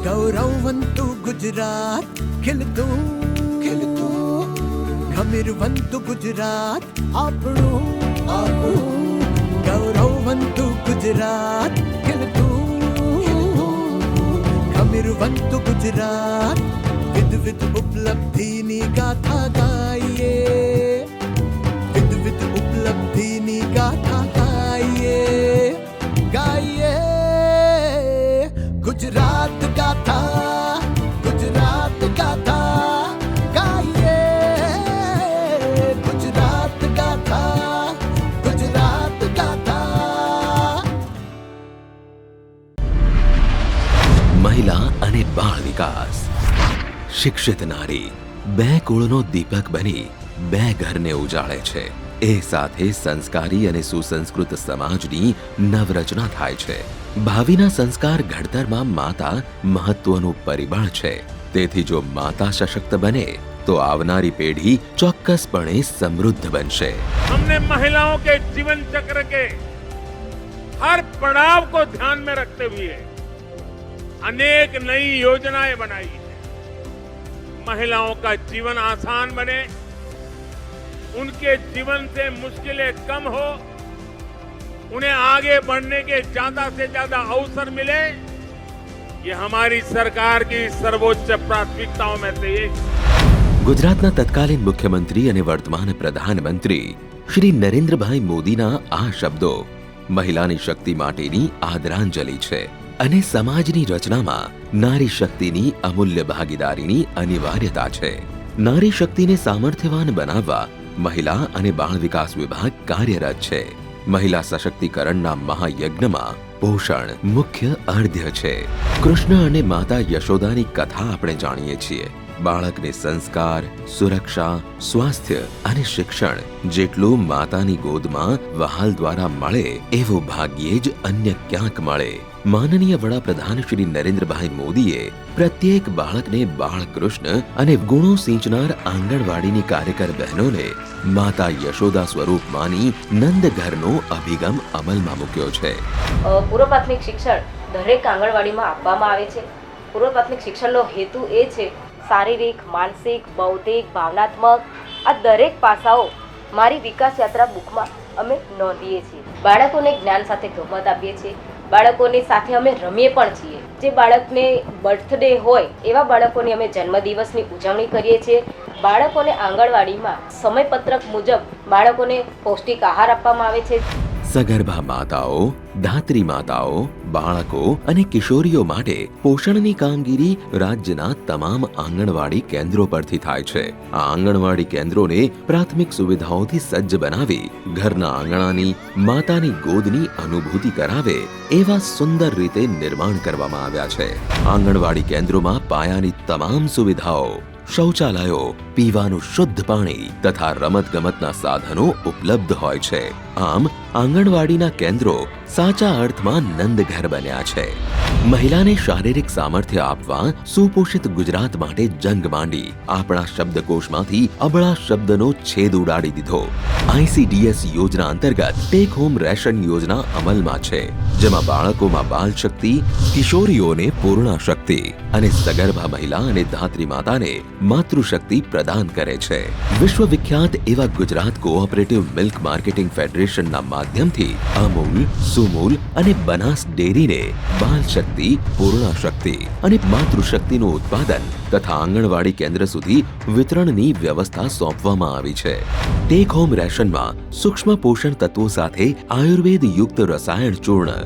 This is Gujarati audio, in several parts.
ગૌરવવંતુ ગુજરાત ખીલતું ગમીરવંતુ ગુજરાત આપણું ગૌરવવંતુ ગુજરાત ખીલતું ગમીરવંતુ ગુજરાત વિધ ઉપલબ્ધિની ગાથા ગાઈએ વિધ ઉપલબ્ધિની ગાથા ગાઈએ ગુજરાત ગાથા ગુજરાત ગાથા ગાઈએ ગુજરાત ગાથા ગુજરાત ગાથા. મહિલા અને બાળ વિકાસ. શિક્ષિત નારી બે કુળનો દીપક બની બે ઘરને ઉજાળે છે. એ સાથે સંસ્કારી અને સુસંસ્કૃત સમાજની નવરચના થાય છે. ભાવિના સંસ્કાર ઘડતરમાં માતા મહત્વનું પરિબળ છે. તેથી જો માતા સશક્ત બને તો આવનારી પેઢી ચોક્કસપણે સમૃદ્ધ બનશે. हमने महिलाओं के जीवन चक्र के हर पड़ाव को ध्यान में रखते हुए अनेक नई योजनाएं बनाई है. महिलाओं का जीवन आसान बने, उनके जीवन से मुश्किलें कम हो, उन्हें आगे बढ़ने के ज्यादा से ज्यादा अवसर मिले, ये हमारी सरकार की सर्वोच्च प्राथमिकताओं में से एक. ગુજરાતના તત્કાલીન મુખ્યમંત્રી અને વર્તમાન પ્રધાનમંત્રી શ્રી નરેન્દ્રભાઈ મોદીના આ શબ્દો મહિલાની શક્તિ માટેની આદરાંજલિ છે અને સમાજની રચનામાં નારી શક્તિની અમૂલ્ય ભાગીદારીની અનિવાર્યતા છે. નારી શક્તિને સામર્થ્યવાન બનાવવા મહિલા અને બાળ વિકાસ વિભાગ કાર્યરત છે. મહિલા સશક્તિકરણના મહાયજ્ઞમાં પોષણ મુખ્ય અર્ધ્ય છે. કૃષ્ણ અને માતા યશોદાની કથા આપણે જાણીએ છીએ. બાળકને સંસ્કાર, સુરક્ષા, સ્વાસ્થ્ય અને શિક્ષણ જેટલું માતાની ગોદમાં વહાલ દ્વારા મળે એવું ભાગ્યે જ અન્ય ક્યાંક મળે. માનનીય વડાપ્રધાન શ્રી નરેન્દ્રભાઈ મોદીએ પ્રત્યેક બાળકને બાળકૃષ્ણ અને ગુણો સિંચનાર આંગણવાડીની કાર્યકર બહેનોને માતા યશોદા સ્વરૂપ માની નંદઘરનો અભિગમ અમલમાં મૂક્યો છે. પૂર્વ પ્રાથમિક શિક્ષણ દરેક આંગણવાડીમાં આપવામાં આવે છે. પૂર્વ પ્રાથમિક શિક્ષણનો હેતુ એ છે શારીરિક, માનસિક, બૌદ્ધિક, ભાવનાત્મક આ દરેક પાસાઓ મારી વિકાસ યાત્રા બુકમાં અમે નોંધીએ છીએ. બાળકોને જ્ઞાન સાથે ગમત આપીએ છીએ. બાળકોની સાથે અમે રમીએ પણ છીએ. જે બાળકને બર્થડે હોય એવા બાળકોની અમે જન્મદિવસની ઉજવણી કરીએ છીએ. બાળકોને આંગણવાડીમાં સમયપત્રક મુજબ બાળકોને પૌષ્ટિક આહાર આપવામાં આવે છે. સગર્ભા માતાઓ, ધાત્રી માતાઓ, બાળકો અને કિશોરીઓ માટે પોષણની કામગીરી રાજ્યના તમામ આંગણવાડી કેન્દ્રો પરથી થાય છે. આ આંગણવાડી કેન્દ્રોને પ્રાથમિક સુવિધાઓથી સજ્જ બનાવી ઘરના આંગણાની માતાની ગોદની અનુભૂતિ કરાવે એવા સુંદર રીતે નિર્માણ કરવામાં આવ્યા છે. આંગણવાડી કેન્દ્રોમાં પાયાની તમામ સુવિધાઓ, શૌચાલયો, પીવાનું શુદ્ધ પાણી તથા રમતગમતના સાધનો ઉપલબ્ધ હોય છે. આમ આંગણવાડીના કેન્દ્રો સાચા અર્થમાં નંદઘર બન્યા છે. મહિલાને શારીરિક સામર્થ્ય આપવા સુપોષિત ગુજરાત માટે જંગ માંડી આપણા શબ્દકોશમાંથી અબળા શબ્દનો છેદ ઉડાડી દીધો. ICDS યોજના અંતર્ગત ટેક હોમ રેશન યોજના અમલમાં છે, જેમાં બાળકોમાં બાલ શક્તિ, કિશોરીઓને પૂર્ણા શક્તિ અને સગર્ભા મહિલા અને ધાત્રી માતાને માતૃશક્તિ પ્રદાન કરે છે. વિશ્વવિખ્યાત એવા ગુજરાત કોઓપરેટિવ મિલ્ક માર્કેટિંગ ફેડરેશનના માધ્યમથી અમૂલ, સુમૂલ અને બનાસ ડેરીને બાલ શક્તિ, પૂર્ણા શક્તિ અને માતૃશક્તિનું ઉત્પાદન તથા આંગણવાડી કેન્દ્ર સુધી વિતરણની વ્યવસ્થા સોંપવામાં આવી છે. ટેક હોમ રેશનમાં સૂક્ષ્મ પોષણ તત્વો સાથે આયુર્વેદ યુક્ત રસાયણ ચૂર્ણ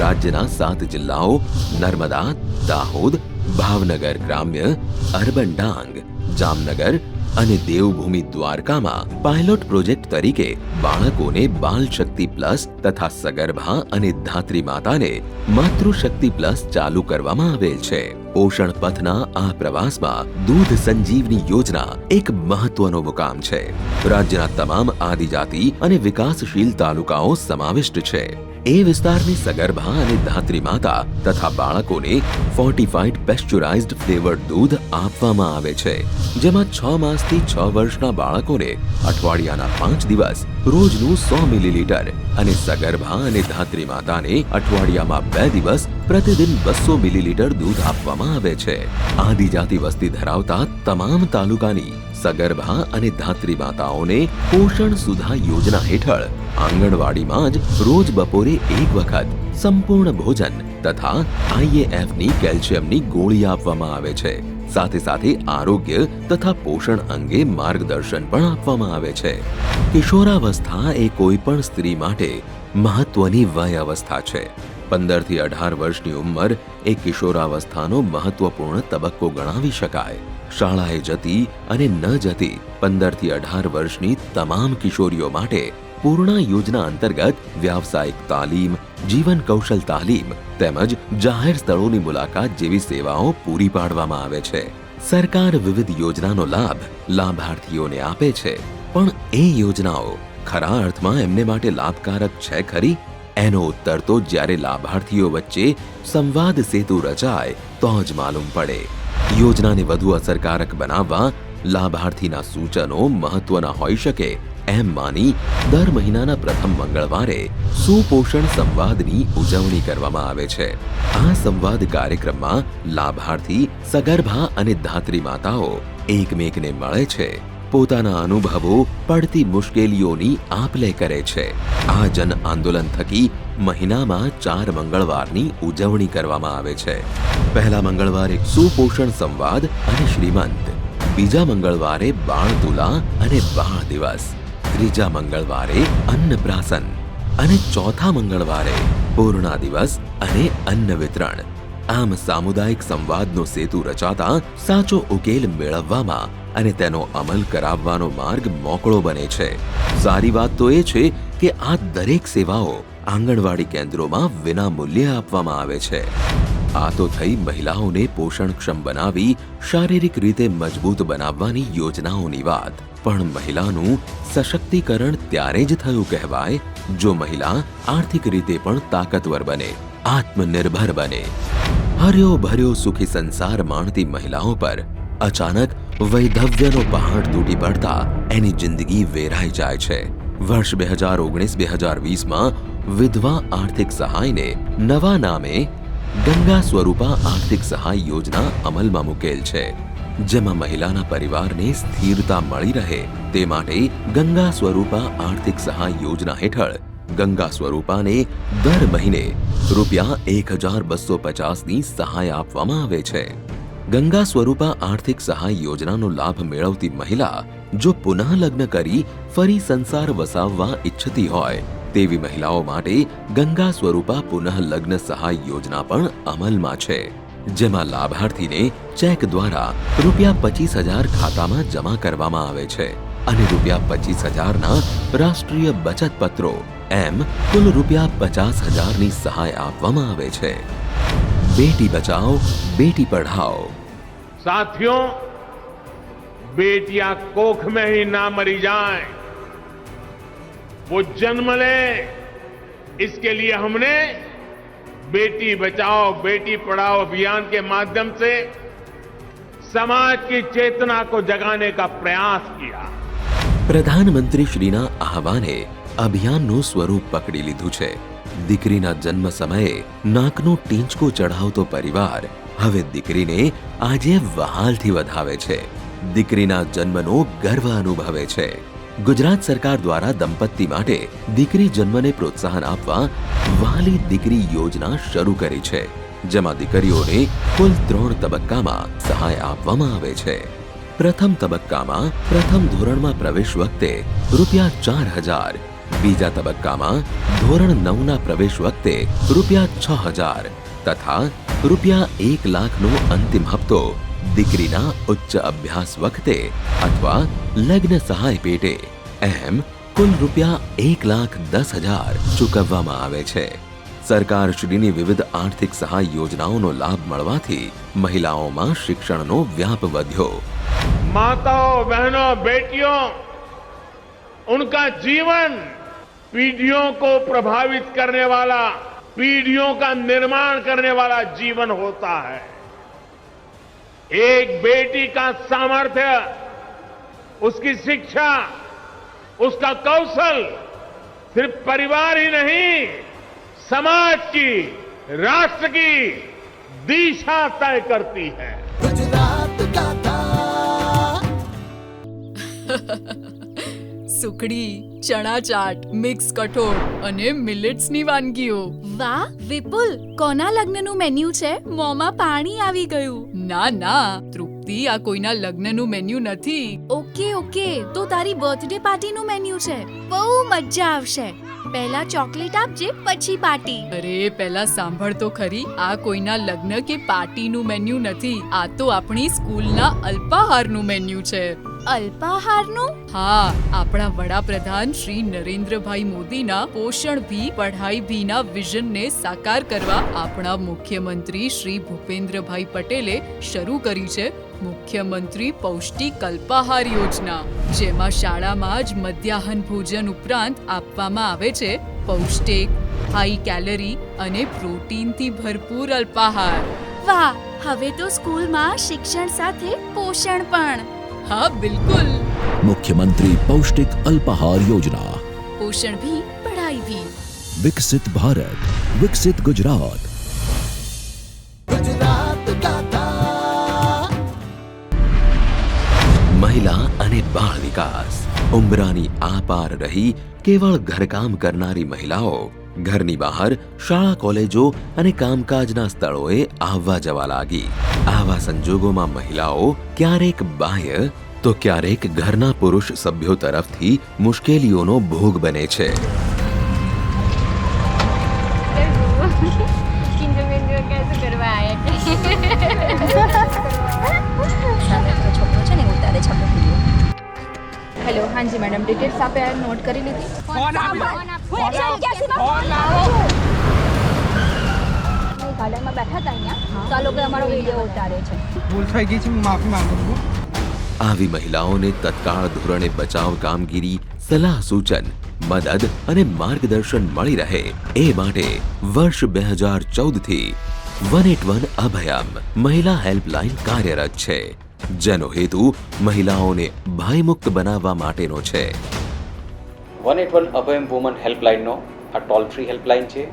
રાજ્યના 7 જિલ્લાઓ નર્મદા, દાહોદ, ભાવનગર ગ્રામ્ય, અર્બન ડાંગ, જામનગર અને દેવભૂમિ દ્વારકામાં પાયલોટ પ્રોજેક્ટ તરીકે બાળકોને બાલ શક્તિ પ્લસ તથા સગર્ભા અને ધાત્રી માતાને માતૃશક્તિ પ્લસ ચાલુ કરવામાં આવેલ છે. પોષણ પથના આ પ્રવાસમાં દૂધ સંજીવની યોજના એક મહત્વનો મુકામ છે. રાજ્યના તમામ આદિજાતિ અને વિકાસશીલ તાલુકાઓ સમાવિષ્ટ છે. એ વિસ્તારની સગર્ભા અને ધાત્રી માતા તથા બાળકોને ફોર્ટિફાઈડ પેસ્ચ્યુરાઇઝ્ડ ફ્લેવર્ડ દૂધ આપવામાં આવે છે, જેમાં 6 માસથી 6 વર્ષના બાળકોને અઠવાડિયાના 5 દિવસ રોજનું 100 મિલીલીટર અને સગર્ભા અને ધાત્રી માતાને અઠવાડિયામાં 2 દિવસ પ્રતિદિન 200 મિલીલીટર દૂધ આપવામાં આવે છે. આદિજાતિ વસ્તી ધરાવતા તમામ તાલુકાની સગર્ભા અને ધાત્રી માતાઓને પોષણ સુધા યોજના હેઠળ આંગણવાડીમાં જ રોજ બપોરે 1 વખત સંપૂર્ણ ભોજન તથા IAF-ની કેલ્શિયમની ગોળી આપવામાં આવે છે. સાથે સાથે આરોગ્ય તથા પોષણ અંગે માર્ગદર્શન પણ આપવામાં આવે છે. કિશોરાવસ્થા એ કોઈ પણ સ્ત્રી માટે મહત્વની વય અવસ્થા છે. 15 થી 18 વર્ષની ઉંમર એ કિશોરાવસ્થાનો મહત્વપૂર્ણ તબક્કો ગણાવી શકાય. શાળાએ જતી અને ન જતી 15 થી 18 વર્ષની તમામ કિશોરીઓ માટે પૂર્ણા યોજના અંતર્ગત વ્યાવસાયિક તાલીમ, જીવન કૌશલ તાલીમ તેમજ જાહેર સ્થળોની મુલાકાત જેવી સેવાઓ પૂરી પાડવામાં આવે છે. સરકાર વિવિધ યોજનાનો લાભ લાભાર્થીઓને આપે છે, પણ એ યોજનાઓ ખરા અર્થમાં એમને માટે લાભકારક છે ખરી? એનો ઉત્તર તો જ્યારે લાભાર્થીઓ વચ્ચે સંવાદ સેતુ રચાય તો જ માલુમ પડે. યોજનાને વધુ અસરકારક બનાવવા લાભાર્થીના સૂચનો મહત્વના હોઈ શકે એમ માની દર મહિનાના પ્રથમ મંગળવારે સુપોષણ સંવાદની ઉજવણી કરવામાં આવે છે. આ સંવાદ કાર્યક્રમમાં લાભાર્થી, સગર્ભા અને ધાત્રી માતાઓ એકમેકને મળે છે, પોતાના અનુભવો, પડતી મુશ્કેલીઓની આપ-લે કરે છે. આ જન આંદોલન થકી મહિનામાં 4 મંગળવારની ઉજવણી કરવામાં આવે છે. પહેલા મંગળવારે સુપોષણ સંવાદ અને શ્રીમંત, બીજા મંગળવારે બાળ તુલા અને બાળ દિવસ, ત્રીજા મંગળવારે અન્નપ્રાશન અને ચોથા મંગળવારે પૂર્ણા દિવસ અને અન્ન વિતરણ. આમ સામુદાયિક સંવાદનો સેતુ રચાતા સાચો ઉકેલ મેળવવામાં અને તેનો અમલ કરાવવાનો માર્ગ મોકળો બને છે. સારી વાત તો એ છે કે આ દરેક સેવાઓ આંગણવાડી કેન્દ્રોમાં વિના મૂલ્યે આપવામાં આવે છે. આ તો થઈ મહિલાઓને પોષણક્ષમ બનાવી શારીરિક રીતે મજબૂત બનાવવાની યોજનાઓની વાત. પણ મહિલાનું સશક્તિકરણ ત્યારે જ થયું કહેવાય જો મહિલા આર્થિક રીતે પણ તાકાતવર બને, આત્મનિર્ભર બને. હર્યો ભર્યો સુખી સંસાર માણતી મહિલાઓ પર અચાનક વૈધવ્યનો પહાડ તૂટી પડતા એની જિંદગી વેરાઈ જાય છે. વર્ષ 2019-2020માં વિધવા આર્થિક સહાયને નવા નામે ગંગા સ્વરૂપા આર્થિક સહાય યોજના અમલમાં મૂકેલ છે, જેમાં મહિલાના પરિવારને સ્થિરતા મળી રહે તે માટે ગંગા સ્વરૂપા આર્થિક સહાય યોજના હેઠળ ગંગા સ્વરૂપાને દર મહિને ₹1,250ની સહાય આપવામાં આવે છે. ગંગા સ્વરૂપા આર્થિક સહાય યોજનાનો લાભ મેળવતી મહિલા જો પુનઃ લગ્ન કરી ફરી સંસાર વસાવવા ઈચ્છતી હોય તેવી મહિલાઓ માટે ગંગા સ્વરૂપા પુનઃ લગ્ન સહાય યોજના પણ અમલમાં છે, જેમાં લાભાર્થીને ચેક દ્વારા ₹25,000 ખાતામાં જમા કરવામાં આવે છે અને ₹25,000ના રાષ્ટ્રીય બચત પત્રો એમ કુલ ₹50,000ની સહાય આપવામાં આવે છે. बेटी बचाओ बेटी पढ़ाओ. साथियों, बेटियां कोख में ही ना मरी जाएं, वो जन्म ले, इसके लिए हमने बेटी बचाओ बेटी पढ़ाओ अभियान के माध्यम से समाज की चेतना को जगाने का प्रयास किया. प्रधानमंत्री श्रीना आह्वाने અભિયાનનું સ્વરૂપ પકડી લીધું છે. દીકરીના જન્મ સમયે નાકનું ટીંચકું ચઢાવતો પરિવાર હવે દીકરીને આજે વહાલથી વધાવે છે, દીકરીના જન્મનો ગર્વ અનુભવે છે. ગુજરાત સરકાર દ્વારા દંપતી માટે દીકરી જન્મને પ્રોત્સાહન આપવા વહાલી દીકરી યોજના શરૂ કરી છે, જેમાં દીકરીઓને કુલ 3 તબક્કામાં સહાય આપવામાં આવે છે. પ્રથમ તબક્કામાં પ્રથમ ધોરણમાં પ્રવેશ વખતે ₹4,000, બીજા તબક્કામાં ધોરણ 9ના પ્રવેશ વખતે ₹6,000 તથા ₹1,00,000નો અંતિમ હપ્તો દીકરીના ઉચ્ચ અભ્યાસ વખતે અથવા લગ્ન સહાય પેટે એમ કુલ ₹1,10,000 ચૂકવવામાં આવે છે. સરકારશ્રીની વિવિધ આર્થિક સહાય યોજનાઓનો લાભ મળવાથી મહિલાઓમાં શિક્ષણનો વ્યાપ વધ્યો. माताओं, बहनों, बेटियों, उनका जीवन पीढ़ियों को प्रभावित करने वाला, पीढ़ियों का निर्माण करने वाला जीवन होता है। एक बेटी का सामर्थ्य, उसकी शिक्षा, उसका कौशल सिर्फ परिवार ही नहीं, समाज की, राष्ट्र की दिशा तय करती है। गुजरात गाथा સુખડી, ચણા ચાટ, મિક્સ કઠોળ અને મિલેટ્સની વાનગીઓ. વાહ વિપુલ, કોના લગ્નનું મેન્યુ છે? મોંમાં પાણી આવી ગયું. ના ના તૃપ્તિ, આ કોઈના લગ્નનું મેન્યુ નથી. ઓકે, તો તારી બર્થડે પાર્ટીનું મેન્યુ છે. બહુ મજા આવશે. પહેલા ચોકલેટ આપજે, પછી પાર્ટી. અરે પહેલા સાંભળ તો ખરી, આ કોઈના લગ્ન કે પાર્ટીનું મેન્યુ નથી. આ તો આપણી સ્કૂલના અલ્પાહારનું મેન્યુ છે. અલ્પાહારનું? હા, આપણા વડાપ્રધાન શ્રી નરેન્દ્રભાઈ મોદીના પોષણ ભી પઢાઈ ભીના વિઝનને સાકાર કરવા આપણા મુખ્યમંત્રી શ્રી ભૂપેન્દ્રભાઈ પટેલે શરૂ કરી છે મુખ્યમંત્રી પૌષ્ટિક અલ્પાહાર યોજના, જેમાં શાળામાં જ મધ્યાહન ભોજન ઉપરાંત આપવામાં આવે છે પૌષ્ટિક, હાઈ કેલરી અને પ્રોટીનથી ભરપૂર અલ્પાહાર. વાહ, હવે તો સ્કૂલમાં શિક્ષણ સાથે પોષણ પણ. હા બિલકુલ. मुख्यमंत्री पौष्टिक अल्पाहार योजना, પોષણ ભી પઢાઈ ભી. विकसित भारत, विकसित गुजरात. गुजरात गाथा મહિલા અને બાળ વિકાસ. ઉંબરાની આપાર રહી કેવળ ઘરકામ કરનારી મહિલાઓ ઘરની બહાર શાળા કોલેજો અને કામકાજના સ્થળોએ આવવા જવા લાગી. આવા સંજોગોમાં મહિલાઓ ક્યારેક બાહ્ય તો ક્યારેક ઘરના પુરુષ સભ્યો તરફથી મુશ્કેલીઓનો ભોગ બને છે. हेलो, हाँ जी मैडम, डिटेल्स आप नोट कर ली थी? गार्डन में बैठा था અહીંયા તો આ લોકો અમારો વિડિયો ઉતારે છે. ભૂલ થઈ ગઈ છે, હું માફી માંગુ છું. આવી મહિલાઓને તત્કાળ ધોરણે બચાવ કામગીરી, સલાહ સૂચન, મદદ અને માર્ગદર્શન મળી રહે એ માટે વર્ષ 2014 થી 181 અભયમ મહિલા હેલ્પલાઇન કાર્યરત છે, જેનો હેતુ મહિલાઓને ભયમુક્ત બનાવવા માટેનો છે. 181 અભયમ વુમન હેલ્પલાઇનનો આ ટોલ ફ્રી હેલ્પલાઇન છે.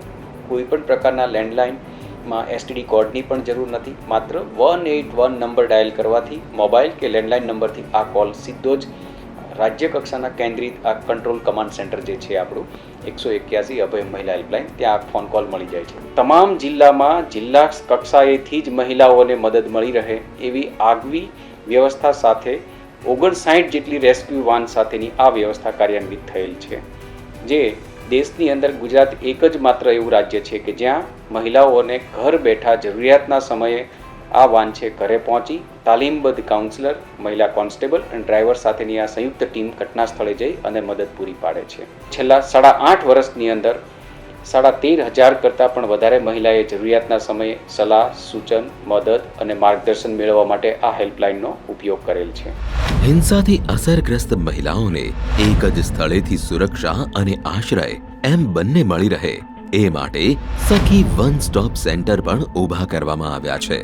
કોઈ પણ પ્રકારના લેન્ડલાઇનમાં એસટીડી કોડની પણ જરૂર નથી. માત્ર 181 નંબર ડાયલ કરવાથી મોબાઈલ કે લેન્ડલાઇન નંબરથી આ કોલ સીધો જ રાજ્ય કક્ષાના કેન્દ્રિત આ કંટ્રોલ કમાન્ડ સેન્ટર જે છે આપણું 181 અભયમ મહિલા હેલ્પલાઇન, ત્યાં ફોન કોલ મળી જાય છે. તમામ જિલ્લામાં જિલ્લા કક્ષાએથી જ મહિલાઓને મદદ મળી રહે એવી આગવી વ્યવસ્થા સાથે 59 જેટલી રેસ્ક્યુ વાન સાથેની આ વ્યવસ્થા કાર્યાન્વિત થયેલ છે, જે દેશની અંદર ગુજરાત એક જ માત્ર એવું રાજ્ય છે કે જ્યાં મહિલાઓને ઘર બેઠા જરૂરિયાતના સમયે આ વાન છે ઘરે પહોંચી તાલીમબદ્ધ કાઉન્સલર, મહિલા કોન્સ્ટેબલ અને ડ્રાઈવર સાથેની આ સંયુક્ત ટીમ ઘટના સ્થળે જઈ અને મદદ પૂરી પાડે છે. છેલ્લા 8.5 વર્ષની અંદર 13,500 કરતાં પણ વધારે મહિલાએ જરૂરિયાતના સમયે સલાહ, સૂચન, મદદ અને માર્ગદર્શન મેળવવા માટે આ હેલ્પલાઇનનો ઉપયોગ કરેલ છે. હિંસાથી અસરગ્રસ્ત મહિલાઓને એક જ સ્થળેથી સુરક્ષા અને આશ્રય એમ બંને મળી રહે એ માટે સખી વન સ્ટોપ સેન્ટર પણ ઊભા કરવામાં આવ્યા છે,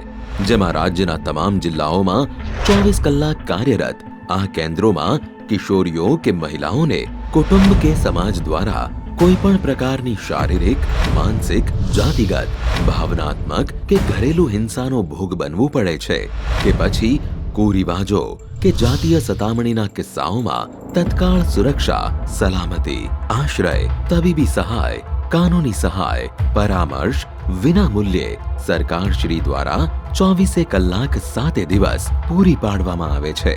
જેમાં રાજ્યના તમામ જિલ્લાઓમાં 24 કલાક કાર્યરત આ કેન્દ્રોમાં કિશોરીઓ કે મહિલાઓને કુટુંબ કે સમાજ દ્વારા કોઈ પણ પ્રકારની શારીરિક, માનસિક, જાતિગત, ભાવનાત્મક કે ઘરેલું હિંસાનો ભોગ બનવું પડે છે કે પછી કુરિવાજો કે જાતીય સતામણીના કિસ્સાઓમાં તત્કાળ સુરક્ષા, સલામતી, આશ્રય, તબીબી સહાય, કાનૂની સહાય, પરામર્શ વિના મૂલ્યે સરકારશ્રી દ્વારા 24 કલાક 7 દિવસ પૂરી પાડવામાં આવે છે.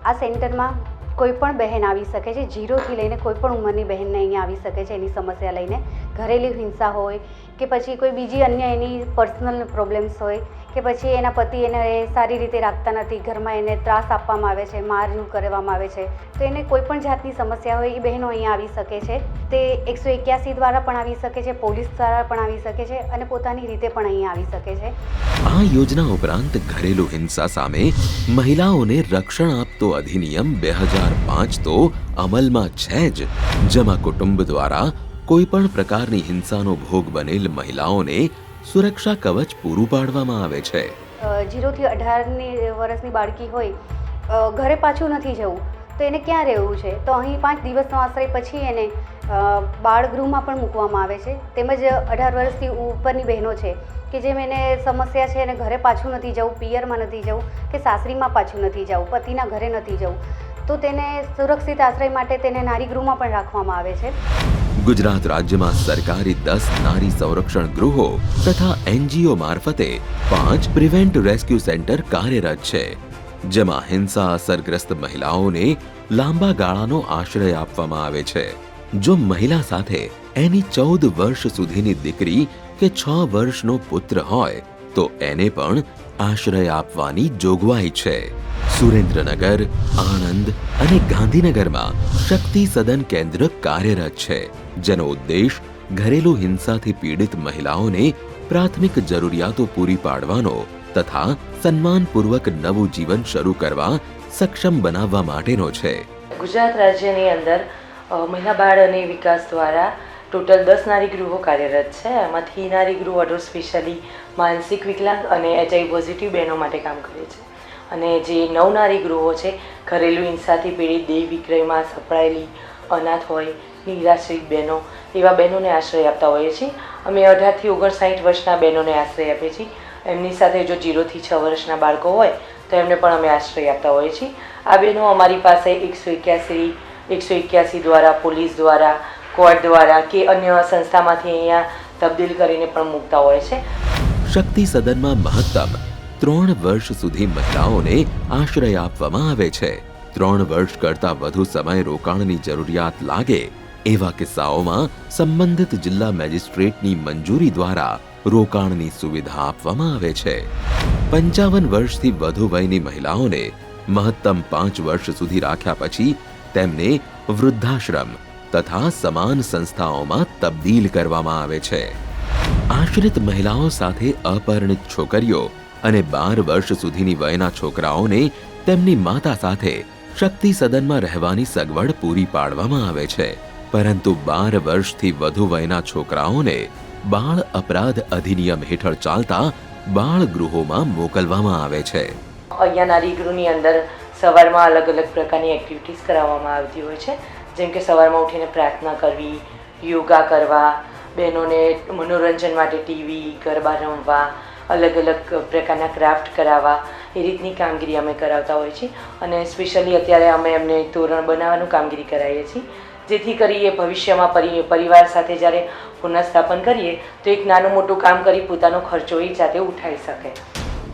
આ સેન્ટરમાં કોઈ પણ બહેન આવી શકે છે, 0થી લઈને કોઈ પણ ઉંમરની બહેનને અહીંયા આવી શકે છે એની સમસ્યા લઈને. ઘરેલું હિંસા હોય કે પછી કોઈ બીજી અન્ય એની પર્સનલ પ્રોબ્લેમ્સ હોય કે પછી એના પતિ એને સારી રીતે રાખતા નથી, ઘરમાં એને ત્રાસ આપવામાં આવે છે, મારઝૂડ કરવામાં આવે છે, તો એને કોઈ પણ જાતની સમસ્યા હોય એ બહેનો અહીંયા આવી શકે છે. તે 181 દ્વારા પણ આવી શકે છે, પોલીસ દ્વારા પણ આવી શકે છે અને પોતાની રીતે પણ અહીંયા આવી શકે છે. આ યોજના ઉપરાંત ઘરેલુ હિંસા સામે મહિલાઓને રક્ષણ આપતો અધિનિયમ 2005 તો અમલમાં છે જ, જેમાં કુટુંબ દ્વારા કોઈ પણ પ્રકારની હિંસાનો ભોગ બનેલ મહિલાઓને સુરક્ષા કવચ પૂરું પાડવામાં આવે છે. 0 થી 18 વર્ષની બાળકી હોય, ઘરે પાછું નથી જવું, તો એને ક્યાં રહેવું છે? તો અહીં 5 દિવસનો આશ્રય પછી એને બાળગૃહમાં પણ મૂકવામાં આવે છે. તેમજ 18 વર્ષથી ઉપરની બહેનો છે કે જેમ એને સમસ્યા છે, એને ઘરે પાછું નથી જવું, પિયરમાં નથી જવું કે સાસરીમાં પાછું નથી જવું, પતિના ઘરે નથી જવું, તો તેને સુરક્ષિત આશ્રય માટે તેને નારીગૃહમાં પણ રાખવામાં આવે છે. ગુજરાત રાજ્યમાં સરકારી 10 નારી સંરક્ષણ ગૃહો તથા NGO મારફતે 5 પ્રિવેન્ટ રેસ્ક્યુ સેન્ટર કાર્યરત છે, જેમાં હિંસા અસરગ્રસ્ત મહિલાઓને લાંબા ગાળાનો આશ્રય આપવામાં આવે છે. જો મહિલા સાથે એની 14 વર્ષ સુધીની દીકરી કે 6 વર્ષનો પુત્ર હોય તો એને પણ આશ્રય આપવાની જોગવાઈ છે. સુરેન્દ્રનગર, આણંદ અને ગાંધીનગરમાં શક્તિ સદન કેન્દ્ર કાર્યરત છે, જેનો ઉદ્દેશ ઘરેલુ હિંસાથી પીડિત મહિલાઓને પ્રાથમિક જરૂરિયાતો પૂરી પાડવાનો તથા સન્માનપૂર્વક નવું જીવન શરૂ કરવા સક્ષમ બનાવવા માટેનો છે. ગુજરાત રાજ્યની અંદર મહિલા બાળ અને વિકાસ દ્વારા ટોટલ 10 નારી ગૃહો કાર્યરત છે. એમાંથી નારી ગૃહ અડોર સ્પેશિયલી માનસિક વિકલાંગ અને HIV પોઝિટિવ બહેનો માટે કામ કરે છે, અને જે 9 નારી ગૃહો છે ઘરેલુ હિંસાથી પીડિત, દેહ વિક્રયમાં સપડાયેલી, અનાથ હોય, નિરાશ્રિત બહેનો, એવા બહેનોને આશ્રય આપતા હોઈએ છીએ. અમે 18 થી 59 વર્ષના બહેનોને આશ્રય આપીએ છીએ. એમની સાથે જો 0 થી 6 વર્ષના બાળકો હોય તો એમને પણ અમે આશ્રય આપતા હોઈએ છીએ. આ બહેનો અમારી પાસે 181 દ્વારા, પોલીસ દ્વારા, કોર્ટ દ્વારા કે અન્ય સંસ્થામાંથી અહીંયા તબદીલ કરીને પણ મૂકતા હોય છે. શક્તિ સદનમાં મહત્તમ 3 વર્ષ સુધી મહિલાઓને આશ્રય આપવામાં આવે છે. 3 વર્ષ કરતાં વધુ સમય રોકાણની જરૂરિયાત લાગે એવા કિસ્સાઓમાં સંબંધિત જિલ્લા મેજિસ્ટ્રેટની મંજૂરી દ્વારા રોકાણની સુવિધા આપવામાં આવે છે. 55 વર્ષથી વધુ વયની મહિલાઓને મહત્તમ 5 વર્ષ સુધી રાખ્યા પછી તેમને વૃદ્ધાશ્રમ તથા સમાન સંસ્થાઓમાં તબદીલ કરવામાં આવે છે. આશ્રિત મહિલાઓ સાથે અપરિણિત છોકરીઓ અને 12 વર્ષ સુધીની વયના છોકરાઓને તેમની માતા સાથે શક્તિ સદનમાં રહેવાની સગવડ પૂરી પાડવામાં આવે છે, પરંતુ 12 વર્ષથી વધુ વયના છોકરાઓને બાળ અપરાધ અધિનિયમ હેઠળ ચાલતા બાળ ગૃહોમાં મોકલવામાં આવે છે. અહીંયા નારી ગૃહની અંદર સવારમાં અલગ અલગ પ્રકારની એક્ટિવિટીઝ કરાવવામાં આવતી હોય છે, જેમ કે સવારમાં ઉઠીને પ્રાર્થના કરવી, યોગા કરવા, બહેનોને મનોરંજન માટે ટીવી, ગરબા રમવા, અલગ અલગ પ્રકારના ક્રાફ્ટ કરાવવા, એ રીતની કામગીરી અમે કરાવતા હોઈએ છીએ. અને સ્પેશિયલી અત્યારે અમે એમને તોરણ બનાવવાનું કામગીરી કરાવીએ છીએ, જેથી કરી એ ભવિષ્યમાં પરિવાર સાથે જ્યારે પુનઃસ્થાપન કરીએ તો એક નાનું મોટું કામ કરી પોતાનો ખર્ચો એ જાતે ઉઠાવી શકે.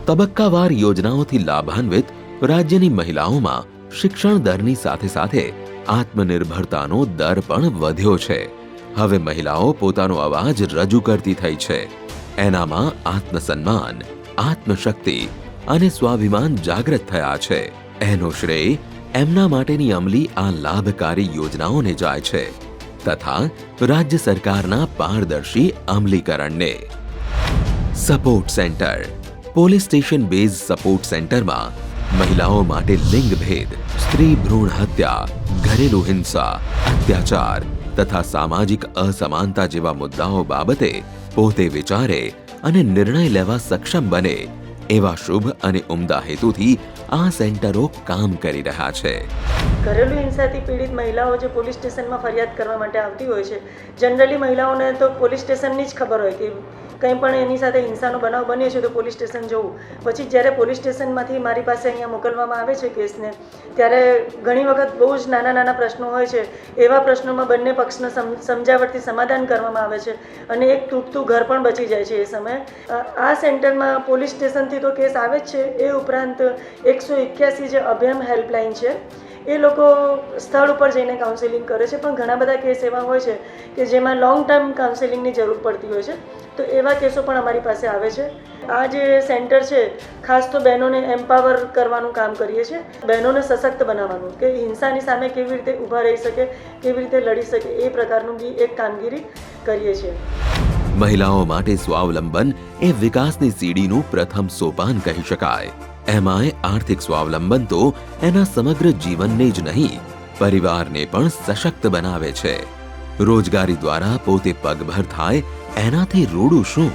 તબક્કાવાર યોજનાઓથી લાભાન્વિત રાજ્યની મહિલાઓમાં શિક્ષણ દરની સાથે સાથે આત્મનિર્ભરતાનો દર પણ વધ્યો છે. હવે મહિલાઓ પોતાનો અવાજ રજૂ કરતી થઈ છે. એનામાં આત્મસન્માન, આત્મશક્તિ અને સ્વાભિમાન જાગૃત થયા છે. એનો શ્રેય એમના માટેની અમલી આ લાભકારી યોજનાઓને જાય છે તથા રાજ્ય સરકારના પારદર્શી અમલીકરણને. Support centre. Police station base support સેન્ટરમાં મહિલાઓ માટે લિંગ ભેદ, સ્ત્રી ભ્રૂણ હત્યા, ઘરેલુ હિંસા, અત્યાચાર તથા સામાજિક અસમાનતા જેવા મુદ્દાઓ બાબતે પોતે વિચારે અને નિર્ણય લેવા સક્ષમ બને એવા શુભ અને ઉમદા હેતુથી આ સેન્ટરો કામ કરી રહ્યા છે. ઘરેલુ હિંસાથી પીડિત મહિલાઓ જે પોલીસ સ્ટેશનમાં ફરિયાદ કરવા માટે આવતી હોય છે, જનરલી મહિલાઓને તો પોલીસ સ્ટેશનની જ ખબર હોય કે કંઈ પણ એની સાથે હિંસાનો બનાવ બન્યો છે તો પોલીસ સ્ટેશન જવું. પછી જ્યારે પોલીસ સ્ટેશનમાંથી મારી પાસે અહીંયા મોકલવામાં આવે છે કેસને, ત્યારે ઘણી વખત બહુ જ નાના નાના પ્રશ્નો હોય છે. એવા પ્રશ્નોમાં બંને પક્ષનો સમજાવટથી સમાધાન કરવામાં આવે છે અને એક તૂટતું ઘર પણ બચી જાય છે. એ સમયે આ સેન્ટરમાં પોલીસ સ્ટેશનથી તો કેસ આવે જ છે, એ ઉપરાંત 181 જે અભયમ હેલ્પલાઇન છે એ લોકો સ્થળ ઉપર જઈને કાઉન્સેલિંગ કરે છે, પણ ઘણા બધા કેસ એવા હોય છે કે જેમાં લોંગ ટર્મ કાઉન્સેલિંગની જરૂર પડતી હોય છે, તો એવા કેસો પણ અમારી પાસે આવે છે. આ જે સેન્ટર છે ખાસ તો બહેનોને એમ્પાવર કરવાનું કામ કરીએ છીએ, બહેનોને સશક્ત બનાવવાનું, કે હિંસાની સામે કેવી રીતે ઊભા રહી શકે, કેવી રીતે લડી શકે, એ પ્રકારનું બી એક કામગીરી કરીએ છીએ. મહિલાઓ માટે સ્વાવલંબન એ વિકાસની સીડીનું પ્રથમ સોપાન કહી શકાય. એમાંય આર્થિક સ્વાવલંબન તો એના સમગ્ર જીવનને જ નહીં, પરિવારને પણ સશક્ત બનાવે છે. રોજગારી દ્વારા પોતે પગભર થાય એનાથી રૂડું શું?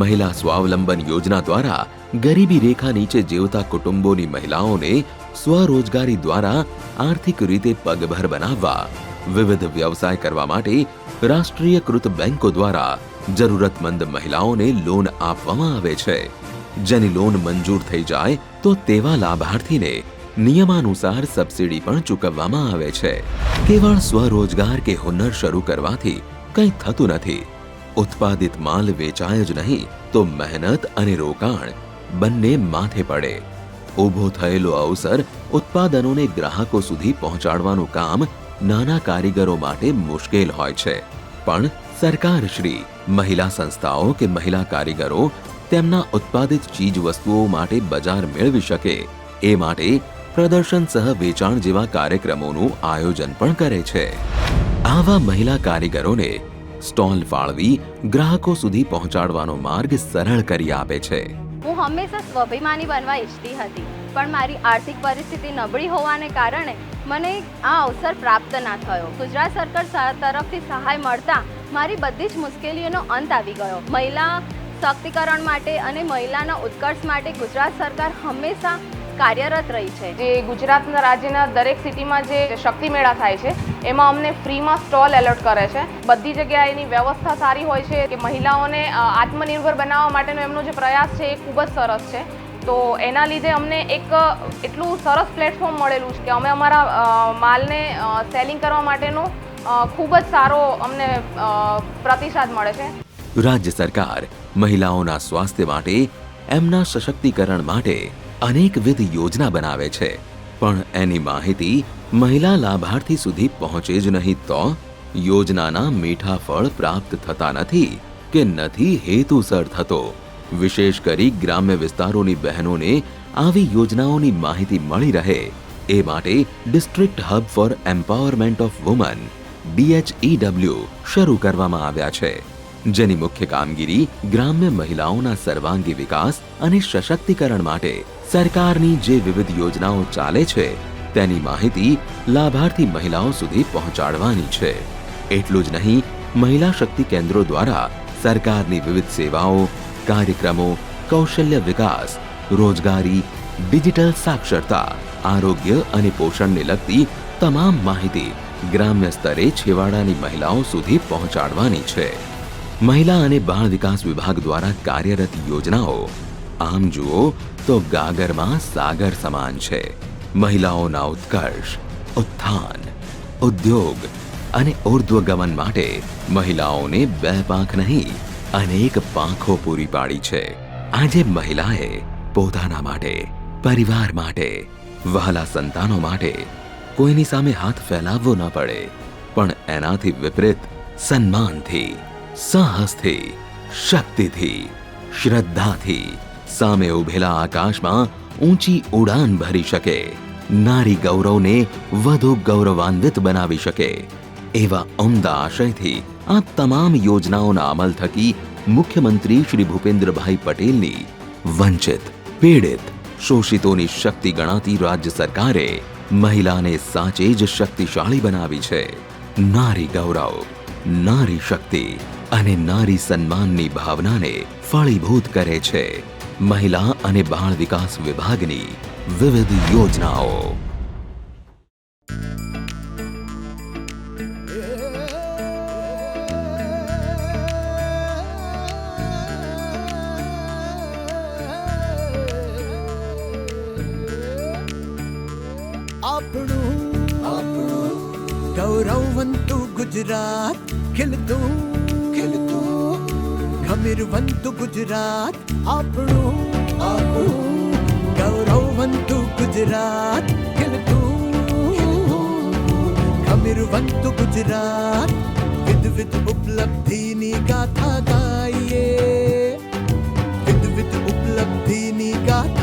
મહિલા સ્વાવલંબન યોજના દ્વારા ગરીબી રેખા નીચે જીવતા કુટુંબોની મહિલાઓને સ્વરોજગારી દ્વારા આર્થિક રીતે પગભર બનાવવા વિવિધ વ્યવસાય કરવા માટે રાષ્ટ્રીયકૃત બેંકો દ્વારા જરૂરતમંદ મહિલાઓને લોન આપવામાં આવે છે. જેની લોન મંજૂર થઈ જાય તો તેવા લાભાર્થીને નિયમાનુસાર સબસિડી પણ ચૂકવવામાં આવે છે. કેવળ સ્વરોજગાર કે હુનર શરૂ કરવાથી કંઈ થતું નથી. ઉત્પાદિત માલ વેચાય જ નહીં તો મહેનત અને રોકાણ બંને માથે પડે. ઊભો થયેલો અવસર ઉત્પાદનોને ગ્રાહકો સુધી પહોંચાડવાનું કામ નાના કારીગરો માટે મુશ્કેલ હોય છે, પણ સરકારશ્રી મહિલા સંસ્થાઓ કે મહિલા કારીગરો તેમના ઉત્પાદિત ચીજ વસ્તુઓ માટે બજાર મેળવી શકે એ માટે પ્રદર્શન સહ વેચાણ જેવા કાર્યક્રમોનું આયોજન પણ કરે છે. આવા મહિલા કારીગરોને સ્ટોલ ફાળવી ગ્રાહકો સુધી પહોંચાડવાનો માર્ગ સરળ કરી આપે છે. હું હંમેશા સ્વાભિમાની બનવા ઈચ્છતી હતી, પણ મારી આર્થિક પરિસ્થિતિ નબળી હોવાને કારણે મને આ અવસર પ્રાપ્ત ના થયો. ગુજરાત સરકાર તરફથી સહાય મળતા મારી બધી જ મુશ્કેલીઓનો અંત આવી ગયો. મહિલા સશક્તિકરણ માટે અને મહિલાના ઉત્કર્ષ માટે ગુજરાત સરકાર હંમેશા કાર્યરત રહી છે. જે ગુજરાતના રાજ્યના દરેક સિટીમાં જે શક્તિ મેળા થાય છે એમાં અમને ફ્રીમાં સ્ટોલ એલોટ કરે છે. બધી જગ્યાએ એની વ્યવસ્થા સારી હોય છે કે મહિલાઓને આત્મનિર્ભર બનાવવા માટેનો એમનો જે પ્રયાસ છે એ ખૂબ જ સરસ છે. તો એના લીધે અમને એક એટલું સરસ પ્લેટફોર્મ મળેલું છે કે અમે અમારા માલને સેલિંગ કરવા માટેનો ખૂબ જ સારો અમને પ્રતિસાદ મળે છે. રાજ્ય સરકાર મહિલાઓના સ્વાસ્થ્ય માટે, એમના સશક્તિકરણ માટે અનેકવિધ યોજના બનાવે છે, પણ એની માહિતી મહિલા લાભાર્થી સુધી પહોંચે જ નહીં તો યોજનાના મીઠા ફળ પ્રાપ્ત થતા નથી કે નથી હેતુસર થતો. વિશેષ કરી ગ્રામ્ય વિસ્તારોની બહેનોને આવી યોજનાઓની માહિતી મળી રહે એ માટે district hub four empowerment of woman DHEW શરૂ કરવામાં આવ્યા છે, જેની મુખ્ય કામગીરી ગ્રામ્ય મહિલાઓના સર્વાંગી વિકાસ અને સશક્તિકરણ માટે સરકારની જે વિવિધ યોજનાઓ ચાલે છે તેની માહિતી લાભાર્થી મહિલાઓ સુધી પહોંચાડવાની છે. એટલું જ નહીં, મહિલા શક્તિ કેન્દ્રો દ્વારા સરકારની વિવિધ સેવાઓ, કાર્યક્રમો, કૌશલ્ય વિકાસ, રોજગારી, ડિજિટલ સાક્ષરતા, આરોગ્ય અને પોષણને લગતી તમામ માહિતી ગ્રામ્ય સ્તરે છેવાડાની મહિલાઓ સુધી પહોંચાડવાની છે. મહિલા અને બાળ વિકાસ વિભાગ દ્વારા કાર્યરત યોજનાઓ આમ જુઓ તો ગાગરમાં સાગર સમાન છે. મહિલાઓના ઉત્કર્ષ, ઉત્થાન, ઉદ્યોગ અને ઉર્ધ્વગમન માટે મહિલાઓને બે પાંખ નહીં અનેક પાંખો પૂરી પાડી છે. આજે મહિલાએ પોતાના માટે, પરિવાર માટે, વહાલા સંતાનો માટે કોઈની સામે હાથ ફેલાવવો ન પડે, પણ એનાથી વિપરીત સન્માનથી, સાહસથી, શક્તિથી, શ્રદ્ધાથી સામે ઉભેલા આકાશમાં ઊંચી ઉડાન ભરી શકે, નારી ગૌરવને વધુ ગૌરવાન્વિત બનાવી શકે, એવા ઉમદા આશયથી આ તમામ યોજનાઓના અમલ થકી મુખ્યમંત્રી શ્રી ભૂપેન્દ્રભાઈ પટેલની વંચિત, પીડિત, શોષિતોની શક્તિ ગણાતી રાજ્ય સરકારે મહિલાને સાચે જ શક્તિશાળી બનાવી છે. નારી ગૌરવ, નારી શક્તિ અને નારી સન્માનની ભાવનાને ફળીભૂત કરે છે મહિલા અને બાળ વિકાસ વિભાગની વિવિધ યોજનાઓ. ગૌરવવંતુ ગુજરાત, ખીલતું ખીલતું ગમીરવંતુ ગુજરાત, આપણું આપણું ગૌરવવંતુ ગુજરાત, ખીલતું ગમિરવંતુ ગુજરાત વિધ ઉપલબ્ધિની ગાથા ગાઈએ વિધ ઉપલબ્ધિની ગાથા